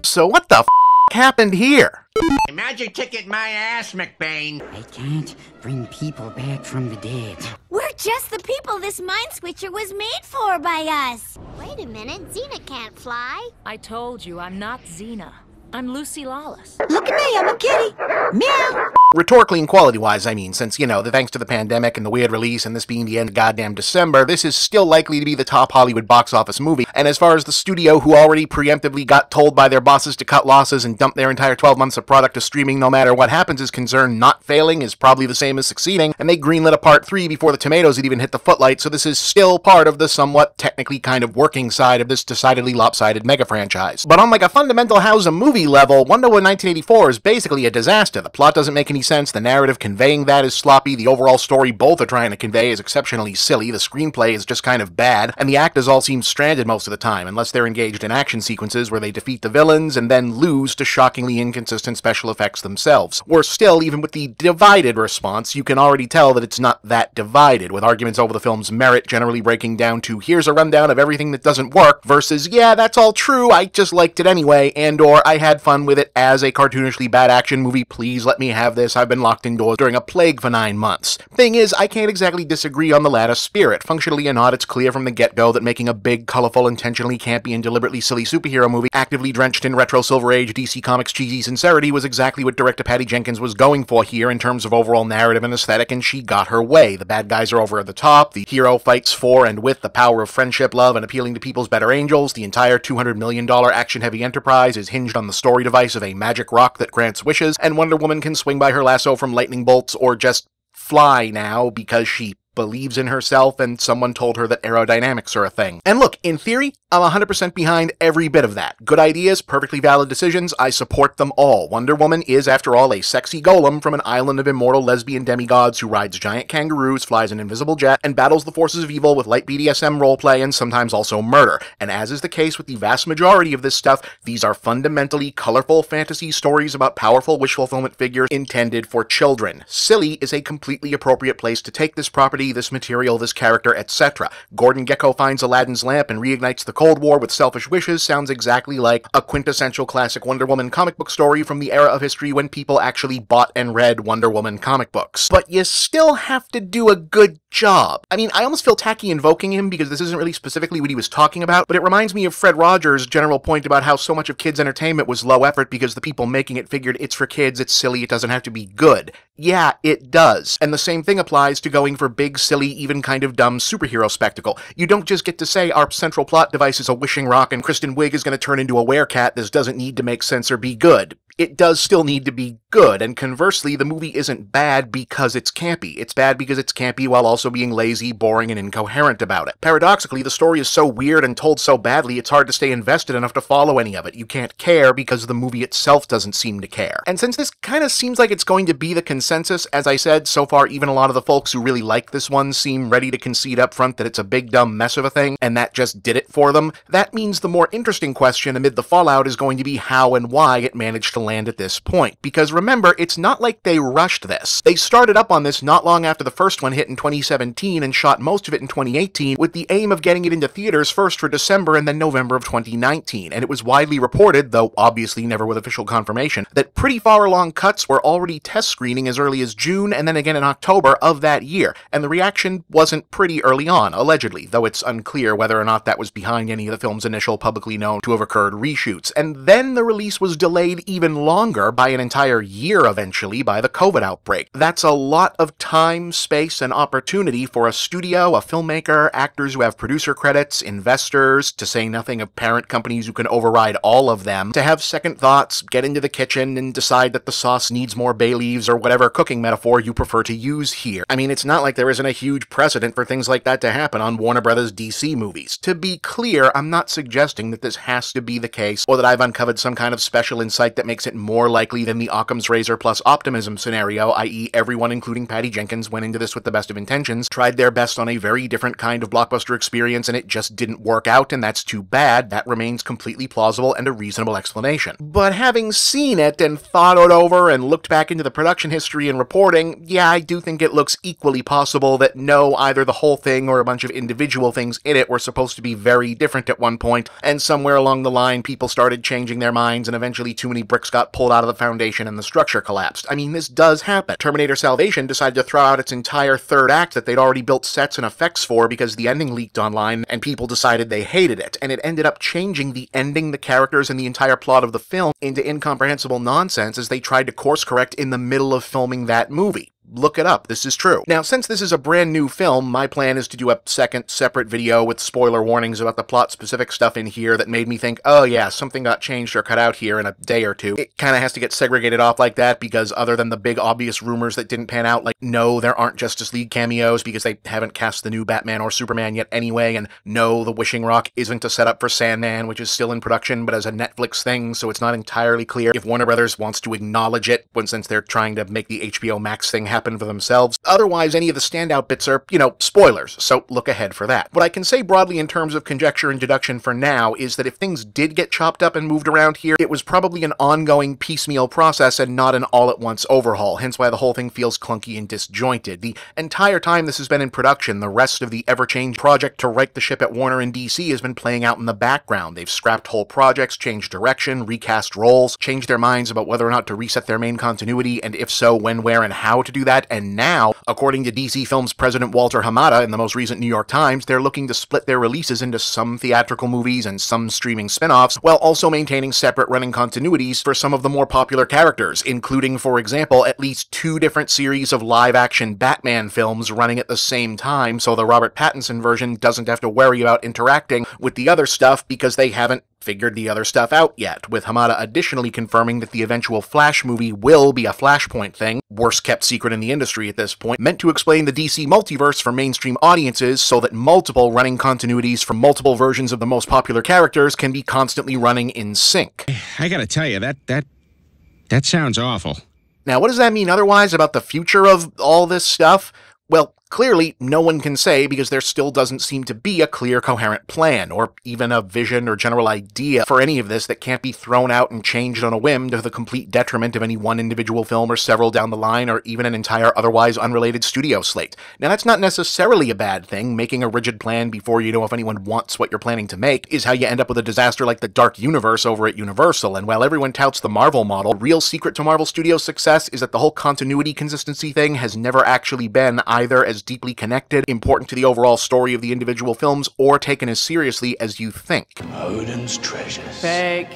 So what the f happened here? Magic ticket my ass, McBain. I can't bring people back from the dead. We're just the people this mind switcher was made for by us. Wait a minute, Xena can't fly. I told you, I'm not Xena. I'm Lucy Lawless. Look at me, I'm a kitty. Meow. Rhetorically and quality-wise, I mean, since, thanks to the pandemic and the weird release and this being the end of goddamn December, this is still likely to be the top Hollywood box office movie. And as far as the studio, who already preemptively got told by their bosses to cut losses and dump their entire 12 months of product to streaming no matter what happens is concerned, not failing is probably the same as succeeding, and they greenlit a part 3 before the tomatoes had even hit the footlight, so this is still part of the somewhat technically kind of working side of this decidedly lopsided mega-franchise. But on like a fundamental how's-a-movie level, Wonder Woman 1984 is basically a disaster. The plot doesn't make any sense, the narrative conveying that is sloppy, the overall story both are trying to convey is exceptionally silly, the screenplay is just kind of bad, and the actors all seem stranded most of the time, unless they're engaged in action sequences where they defeat the villains and then lose to shockingly inconsistent special effects themselves. Worse still, even with the divided response, you can already tell that it's not that divided, with arguments over the film's merit generally breaking down to here's a rundown of everything that doesn't work, versus yeah, that's all true, I just liked it anyway, and or I had fun with it as a cartoonishly bad action movie, please let me have this, I've been locked indoors during a plague for 9 months. Thing is, I can't exactly disagree on the latter spirit. Functionally or not, it's clear from the get-go that making a big, colorful, intentionally campy and deliberately silly superhero movie actively drenched in retro Silver Age DC Comics cheesy sincerity was exactly what director Patty Jenkins was going for here in terms of overall narrative and aesthetic, and she got her way. The bad guys are over at the top, the hero fights for and with the power of friendship, love, and appealing to people's better angels, the entire $200 million action-heavy enterprise is hinged on the story device of a magic rock that grants wishes, and Wonder Woman can swing by her lasso from lightning bolts or just fly now because she believes in herself and someone told her that aerodynamics are a thing. And look, in theory, I'm 100% behind every bit of that. Good ideas, perfectly valid decisions, I support them all. Wonder Woman is, after all, a sexy golem from an island of immortal lesbian demigods who rides giant kangaroos, flies an invisible jet, and battles the forces of evil with light BDSM roleplay and sometimes also murder. And as is the case with the vast majority of this stuff, these are fundamentally colorful fantasy stories about powerful wish fulfillment figures intended for children. Silly is a completely appropriate place to take this property, this material, this character, etc. Gordon Gekko finds Aladdin's lamp and reignites the Cold War with selfish wishes sounds exactly like a quintessential classic Wonder Woman comic book story from the era of history when people actually bought and read Wonder Woman comic books. But you still have to do a good job. I mean, I almost feel tacky invoking him because this isn't really specifically what he was talking about, but it reminds me of Fred Rogers' general point about how so much of kids' entertainment was low effort because the people making it figured it's for kids, it's silly, it doesn't have to be good. Yeah, it does. And the same thing applies to going for big, silly, even kind of dumb superhero spectacle. You don't just get to say our central plot device is a wishing rock and Kristen Wiig is going to turn into a werecat. This doesn't need to make sense or be good. It does still need to be good, and conversely, the movie isn't bad because it's campy. It's bad because it's campy while also being lazy, boring, and incoherent about it. Paradoxically, the story is so weird and told so badly, it's hard to stay invested enough to follow any of it. You can't care because the movie itself doesn't seem to care. And since this kind of seems like it's going to be the consensus, as I said, so far even a lot of the folks who really like this one seem ready to concede up front that it's a big dumb mess of a thing, and that just did it for them, that means the more interesting question amid the fallout is going to be how and why it managed to land at this point. Because remember, it's not like they rushed this. They started up on this not long after the first one hit in 2017 and shot most of it in 2018 with the aim of getting it into theaters first for December and then November of 2019. And it was widely reported, though obviously never with official confirmation, that pretty far along cuts were already test screening as early as June and then again in October of that year. And the reaction wasn't pretty early on, allegedly, though it's unclear whether or not that was behind any of the film's initial publicly known to have occurred reshoots. And then the release was delayed even longer by an entire year eventually by the COVID outbreak. That's a lot of time, space, and opportunity for a studio, a filmmaker, actors who have producer credits, investors, to say nothing of parent companies who can override all of them, to have second thoughts, get into the kitchen, and decide that the sauce needs more bay leaves or whatever cooking metaphor you prefer to use here. I mean, it's not like there isn't a huge precedent for things like that to happen on Warner Brothers DC movies. To be clear, I'm not suggesting that this has to be the case, or that I've uncovered some kind of special insight that makes makes it more likely than the Occam's razor plus optimism scenario, i.e. everyone, including Patty Jenkins, went into this with the best of intentions, tried their best on a very different kind of blockbuster experience, and it just didn't work out, and that's too bad. That remains completely plausible and a reasonable explanation. But having seen it and thought it over and looked back into the production history and reporting, yeah, I do think it looks equally possible that no, either the whole thing or a bunch of individual things in it were supposed to be very different at one point, and somewhere along the line people started changing their minds and eventually too many bricks got pulled out of the foundation and the structure collapsed. I mean, this does happen. Terminator Salvation decided to throw out its entire third act that they'd already built sets and effects for because the ending leaked online and people decided they hated it, and it ended up changing the ending, the characters, and the entire plot of the film into incomprehensible nonsense as they tried to course correct in the middle of filming that movie. Look it up, this is true. Now, since this is a brand new film, my plan is to do a second separate video with spoiler warnings about the plot-specific stuff in here that made me think, oh yeah, something got changed or cut out here in a day or two. It kinda has to get segregated off like that because other than the big obvious rumors that didn't pan out, like, no, there aren't Justice League cameos because they haven't cast the new Batman or Superman yet anyway, and no, the Wishing Rock isn't a setup for Sandman, which is still in production, but as a Netflix thing, so it's not entirely clear if Warner Brothers wants to acknowledge it, since they're trying to make the HBO Max thing happen for themselves. Otherwise, any of the standout bits are, spoilers, so look ahead for that. What I can say broadly in terms of conjecture and deduction for now is that if things did get chopped up and moved around here, it was probably an ongoing piecemeal process and not an all-at-once overhaul, hence why the whole thing feels clunky and disjointed. The entire time this has been in production, the rest of the ever-changed project to right the ship at Warner and DC has been playing out in the background. They've scrapped whole projects, changed direction, recast roles, changed their minds about whether or not to reset their main continuity, and if so, when, where, and how to do that, and now, according to DC Films president Walter Hamada in the most recent New York Times, they're looking to split their releases into some theatrical movies and some streaming spin-offs, while also maintaining separate running continuities for some of the more popular characters, including, for example, at least 2 different series of live-action Batman films running at the same time, so the Robert Pattinson version doesn't have to worry about interacting with the other stuff because they haven't figured the other stuff out yet, with Hamada additionally confirming that the eventual Flash movie will be a Flashpoint thing, worst kept secret in the industry at this point, meant to explain the DC multiverse for mainstream audiences so that multiple running continuities from multiple versions of the most popular characters can be constantly running in sync. I gotta tell you, that sounds awful. Now, what does that mean otherwise about the future of all this stuff? Well, clearly, no one can say because there still doesn't seem to be a clear, coherent plan, or even a vision or general idea for any of this that can't be thrown out and changed on a whim to the complete detriment of any one individual film or several down the line, or even an entire otherwise unrelated studio slate. Now, that's not necessarily a bad thing. Making a rigid plan before you know if anyone wants what you're planning to make is how you end up with a disaster like the Dark Universe over at Universal, and while everyone touts the Marvel model, the real secret to Marvel Studios' success is that the whole continuity consistency thing has never actually been either as deeply connected, important to the overall story of the individual films, or taken as seriously as you think. Odin's treasures. Fake.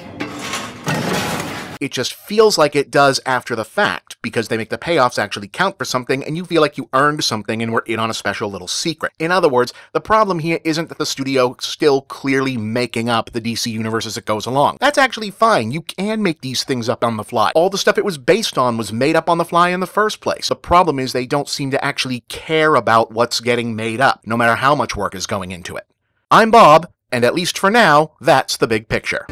It just feels like it does after the fact, because they make the payoffs actually count for something, and you feel like you earned something and were in on a special little secret. In other words, the problem here isn't that the studio still clearly making up the DC universe as it goes along. That's actually fine. You can make these things up on the fly. All the stuff it was based on was made up on the fly in the first place. The problem is they don't seem to actually care about what's getting made up, no matter how much work is going into it. I'm Bob, and at least for now, that's the big picture.